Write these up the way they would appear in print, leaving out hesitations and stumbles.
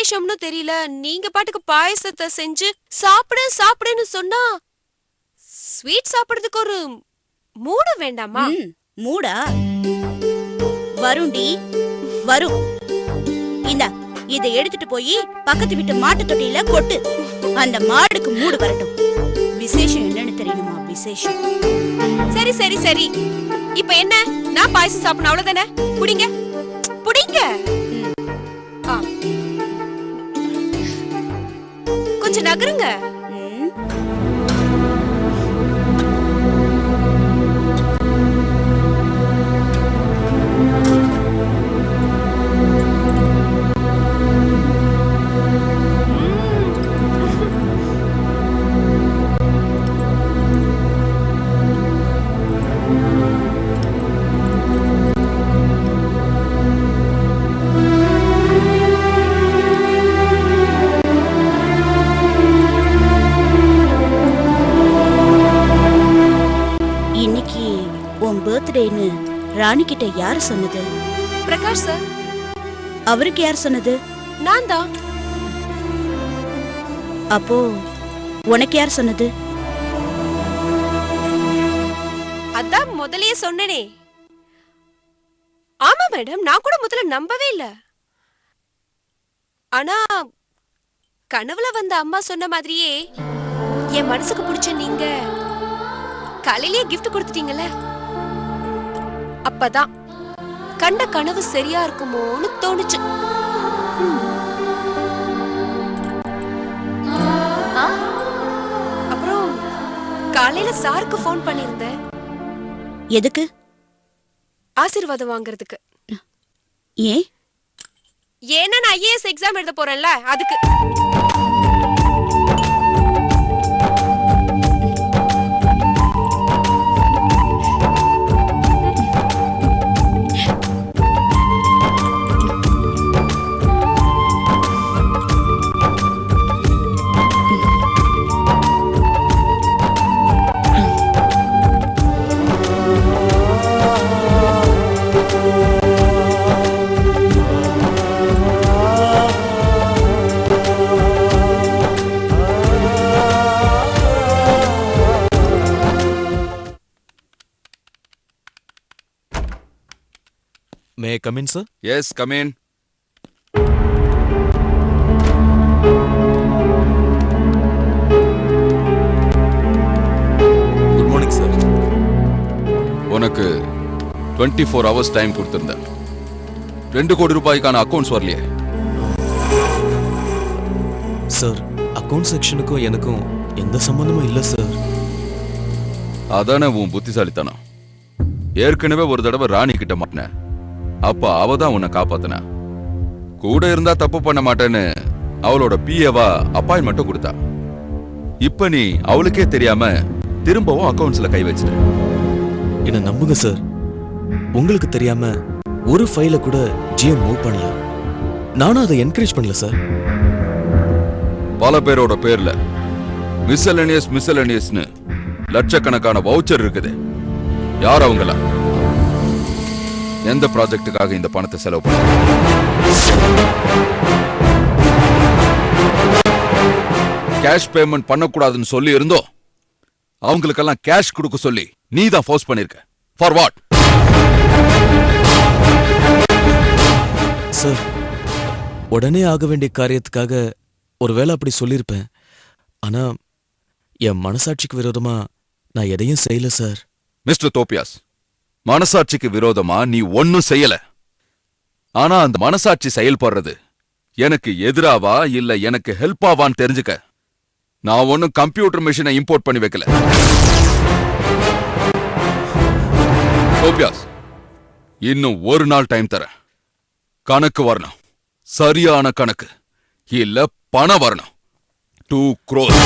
விசேஷம்னு தெரியல, நீங்க பாட்டுக்கு பாயசத்தை செஞ்சு சாப்பிடு சாப்பிடுன்னு சொன்னா ஸ்வீட் சாப்பிடுறதுக்கு ஒரு மூடு வேண்டாமா? மூடா வருண்டி வரும். இந்தா இதை எடுத்துட்டு போய் பக்கத்து வீட்டு மாட்டு தொட்டியில கொட்டு. அந்த மாடுக்கு மூடு வரட்டும். விசேஷம் என்னன்னு தெரியணுமா? விசேஷம். சரி சரி சரி, இப்ப என்ன? நான் பாயசம் சாப்பிடணும் அவ்வளவுதானே? புடிங்க புடிங்க. கொஞ்சம் நகருங்க. பர்த்டேன்னு ராணி கிட்ட யாரு சொன்னது? பிரகாஷ் சார். அவருக்கு யார் சொன்னது? நான் தான். அப்போ உனக்கு யார் சொன்னது? அதான் முதல்லயே சொன்னனே. ஆமா மேடம், நான் கூட முதல்ல நம்பவே இல்ல. ஆனா கனவுல வந்த அம்மா சொன்ன மாதிரியே என் மனசுக்கு பிடிச்ச நீங்க காலையிலேயே கிஃப்ட் கொடுத்துட்டீங்கல்ல. அப்பதான் கண்ட கனவு சரியா இருக்குமோன்னு தோணுச்சு. அப்புறம் காலையில சாருக்கு போன் பண்ணிருந்தேன். எதுக்கு? ஆசீர்வாதம் வாங்குறதுக்கு. ஏன்? ஏன்னா நான் ஐஏஎஸ் எக்ஸாம் எழுத போறேன்ல, அதுக்கு. May I come in, sir? Yes, come in. Good morning, sir. உனக்கு 24 hours டைம் கொடுத்திருந்தேன். 2 கோடி ரூபாய்க்கான அக்கவுண்ட்ஸ் வரலையே. சார், அக்கவுண்ட் செக்ஷனுக்கும் எனக்கும் எந்த சம்பந்தமும் இல்ல சார். அதானே உன் புத்திசாலித்தனம். ஏற்கனவே ஒரு தடவை ராணி கிட்ட மாட்டின. அப்ப அவ தான் உன்னை காப்பாத்தினா. கூட இருந்தா தப்பு பண்ண மாட்டேன்னு அவளோட பிஏவா அப்பாயின்மெண்ட்டும் கொடுத்தா. இப்ப நீ அவளுக்கே தெரியாம திரும்பவும் அக்கவுண்ட்ஸ்ல கை வச்சிரு. என்ன நம்புங்க சார், உங்களுக்கு தெரியாம ஒரு ஃபைல கூட ஜிஎம் மூவ் பண்ணல. நானும் அதை என்கரேஜ் பண்ணல சார். பல பேரோட பேர்ல மிஸ்செலேனியஸ்னு லட்சக்கணக்கான வவுச்சர் இருக்குது. யார் அவங்களா? எந்த ப்ராஜெக்டுக்காக இந்த பணத்தை செலவு பண்ண? கேஷ் பேமெண்ட் பண்ணக்கூடாதுன்னு சொல்லி இருந்தோ அவங்களுக்கெல்லாம் கேஷ் கொடுக்க சொல்லி நீ தான் ஃபோர்ஸ் பண்ணிருக்க. For what? சார், உடனே ஆக வேண்டிய காரியத்துக்காக ஒருவேளை அப்படி சொல்லியிருப்பேன். ஆனா என் மனசாட்சிக்கு விரோதமா நான் எதையும் செய்யல சார். மிஸ்டர் தோப்பியாஸ், மனசாட்சிக்கு விரோதமா நீ ஒன்னும் செய்யல. ஆனா அந்த மனசாட்சி செயல்படுறது எனக்கு எதிராவா இல்ல எனக்கு ஹெல்ப் ஆவான்னு தெரிஞ்சுக்க நான் ஒன்னும் கம்ப்யூட்டர் மிஷினை இம்போர்ட் பண்ணி வைக்கல. தோப்பியாஸ், இன்னும் ஒரு நாள் டைம் தரேன். கணக்கு வரணும், சரியான கணக்கு. இல்ல பணம் வரணும். 2 crores.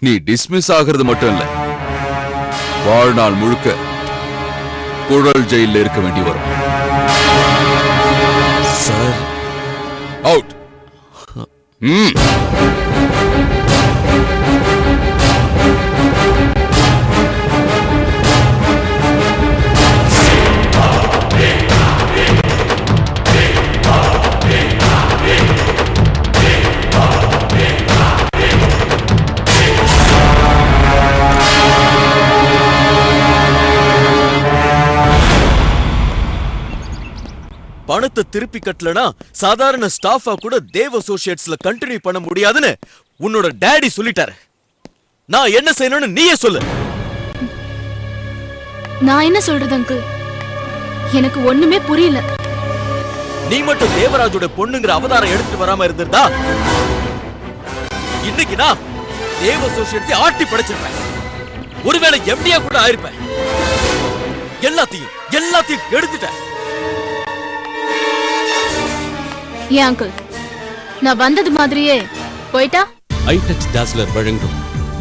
நீ டிஸ்மிஸ் ஆகிறது மட்டும் இல்ல, வாழ்நாள் முழுக்க குழல் ஜெயில இருக்க வேண்டி வரும். Sir, out. பணத்தை திருப்பி கட்டலனா சாதாரண ஸ்டாஃபா கூட தேவ் அசோசியேட்ஸ்ல கண்டினியூ பண்ண முடியாதுன்னு உன்னோட டாடி சொல்லிட்டாரு. நான் என்ன செய்யணும்னு நீயே சொல்லு. நான் என்ன சொல்றது அங்கிள்? எனக்கு ஒண்ணுமே புரியல. நீ மட்டும் தேவராஜோட பொண்ணுங்கிற அவதாரம் எடுத்துட்டு வராம இருந்திருந்தா இன்னைக்கு நான் தேவ் அசோசியேட்ஸை ஆட்டி படைச்சிருப்பேன். ஒருவேளை எம்டியா கூட ஆயிருப்பேன். எல்லாத்தையும் எடுத்துட்டேன். ஏன் அங்கிள், நான் வந்தது மாதிரியே போயிட்டா? ஐடெக்ஸ் டாஸ்லர் வழங்கும்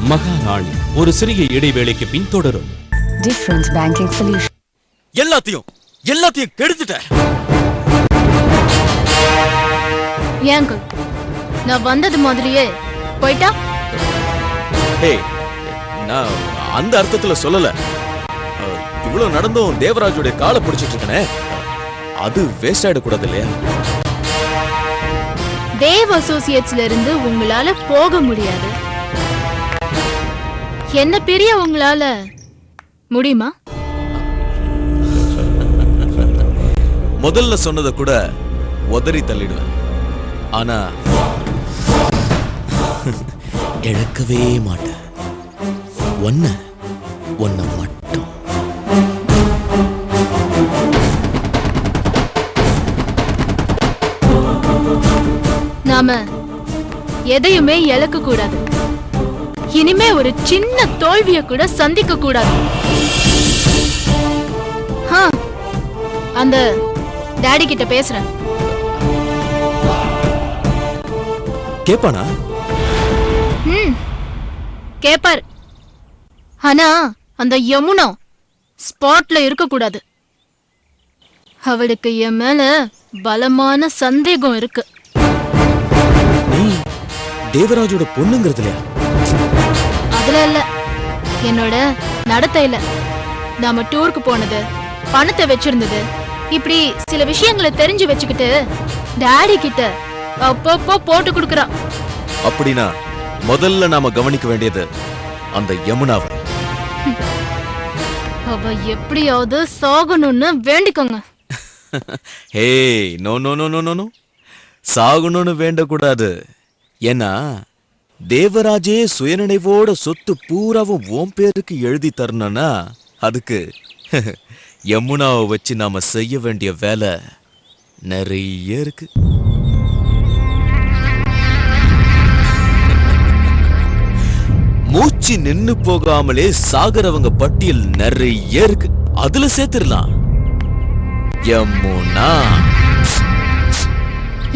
மகாராணி ஒரு சிறிய இடைவேளைக்கு பின் தொடரும். Different banking solution. எல்லாத்தையும் கெடுத்துட்டேன். ஏன் அங்கிள், நான் வந்தது மாதிரியே போயிட்டா? ஹேய், நான் அந்த அர்த்தத்துல சொல்லல. இவ்வளவு நடந்தும் தேவராஜோட காலை பிடிச்சிட்டு இருக்கனே, அது வேஸ்ட் ஆயிடக்கூடாது இல்லையா? தேவ் அசோசியேட்ஸ்ல இருந்து உங்களால போக முடியாது. என்ன பெரிய உங்களால முடியுமா? முதல்ல சொன்னதை கூட உதறி தள்ளிடுவேன். ஆனா இழக்கவே மாட்டேன். ஒன்ன மட்டும். நாம எதையுமே இழக்க கூடாது. இனிமே ஒரு சின்ன தோல்விய கூட சந்திக்க கூடாது. அந்த டாடி கிட்ட பேசுறேன். கேப்பானா? கேப்பார். ஆனா அந்த யமுனா ஸ்பாட்ல இருக்க கூடாது. அவளுக்கு என் மேல பலமான சந்தேகம் இருக்கு. நீ தேவராஜோட பொண்ணுங்கிறதுலையா? அதுல இல்ல, என்னோட நடத்தையில. நாம டூருக்கு போனது, பணத்தை வச்சிருந்தது, இப்படி சில விஷயங்களை தெரிஞ்சு வச்சுக்கிட்டு டாடி கிட்ட அப்பப்போ போட்டு கொடுக்கறா. அப்படின்னா முதல்ல நாம கவனிக்க வேண்டியது அந்த யமுனாவை. அவ எப்படியாவது சாகணும்னு வேண்டிக்கோங்க. Hey, no no no no no, சாகணும்னு வேண்டக்கூடாது. ஏன்னா தேவராஜே சுயநினைவோட சொத்து பூராவும் ஓம் பேருக்கு எழுதி தரணும்னா அதுக்கு யமுனாவை வச்சு நாம செய்ய வேண்டிய வேலை நிறைய இருக்கு. மூச்சு நின்னு போகாமலே சாகரவங்க பட்டியல் நிறைய இருக்கு. அதுல சேர்த்துடலாம் யமுனா.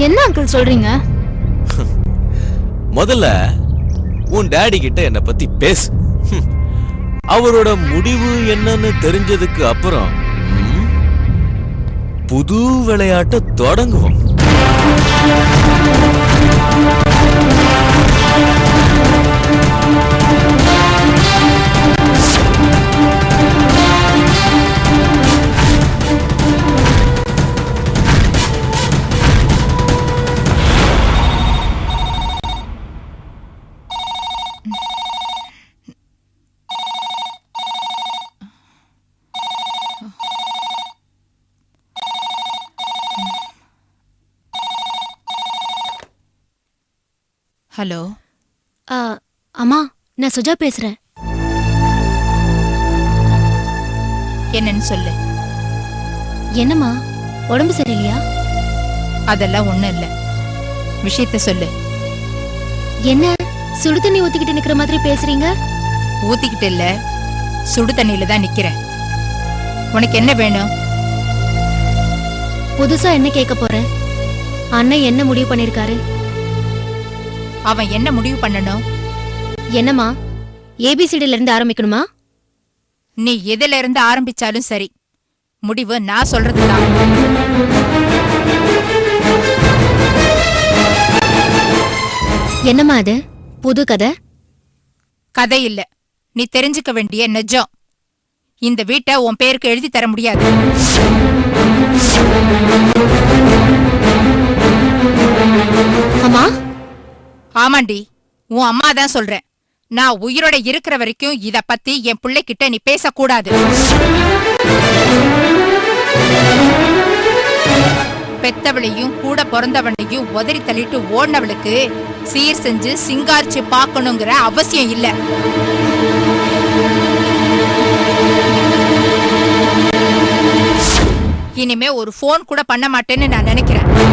என்ன அங்கிள் சொல்றீங்க? முதல்ல உன் டாடி கிட்ட என்ன பத்தி பேசு. அவரோட முடிவு என்னன்னு தெரிஞ்சதுக்கு அப்புறம் புது விளையாட்டை தொடங்குவோம். ஹலோ. அம்மா, நான் சுஜா பேசுறேன். என்னன்னு சொல்லு. என்னம்மா, உடம்பு சரியில்லையா? அதெல்லாம் ஒண்ணும் இல்ல, விஷயத்த சொல்லு. என்ன சுடு தண்ணி ஊத்திக்கிட்டு நிக்கிற மாதிரி பேசுறீங்க? ஊத்திக்கிட்டு இல்ல, சுடு தண்ணியில தான் நிக்கிறேன். உனக்கு என்ன வேணும்? புதுசா என்ன கேட்க போறேன்? அண்ணன் என்ன முடிவு பண்ணிருக்காரு? அவன் என்ன முடிவு பண்ணணும்? என்னம்மா, ஏபிசிடில இருந்து ஆரம்பிக்கணுமா? நீ எதுல இருந்து ஆரம்பிச்சாலும் சரி, முடிவு நான் சொல்றதுதான். என்னம்மா அது புது கதை? கதை இல்ல, நீ தெரிஞ்சுக்க வேண்டிய நிஜம். இந்த வீட்டை உன் பேருக்கு எழுதி தர முடியாது. அம்மா. ஆமாண்டி, உன் அம்மா தான் சொல்றேன். நான் உயிரோட இருக்கிற வரைக்கும் இத பத்தி என் பிள்ளைகிட்ட நீ பேசக்கூடாது. பெத்தவளையும் கூட பிறந்தவனையும் உதறி தள்ளிட்டு ஓடினவளுக்கு சீர் செஞ்சு சிங்காரிச்சு பார்க்கணுங்கிற அவசியம் இல்ல. இனிமே ஒரு போன் கூட பண்ண மாட்டேன்னு நான் நினைக்கிறேன்.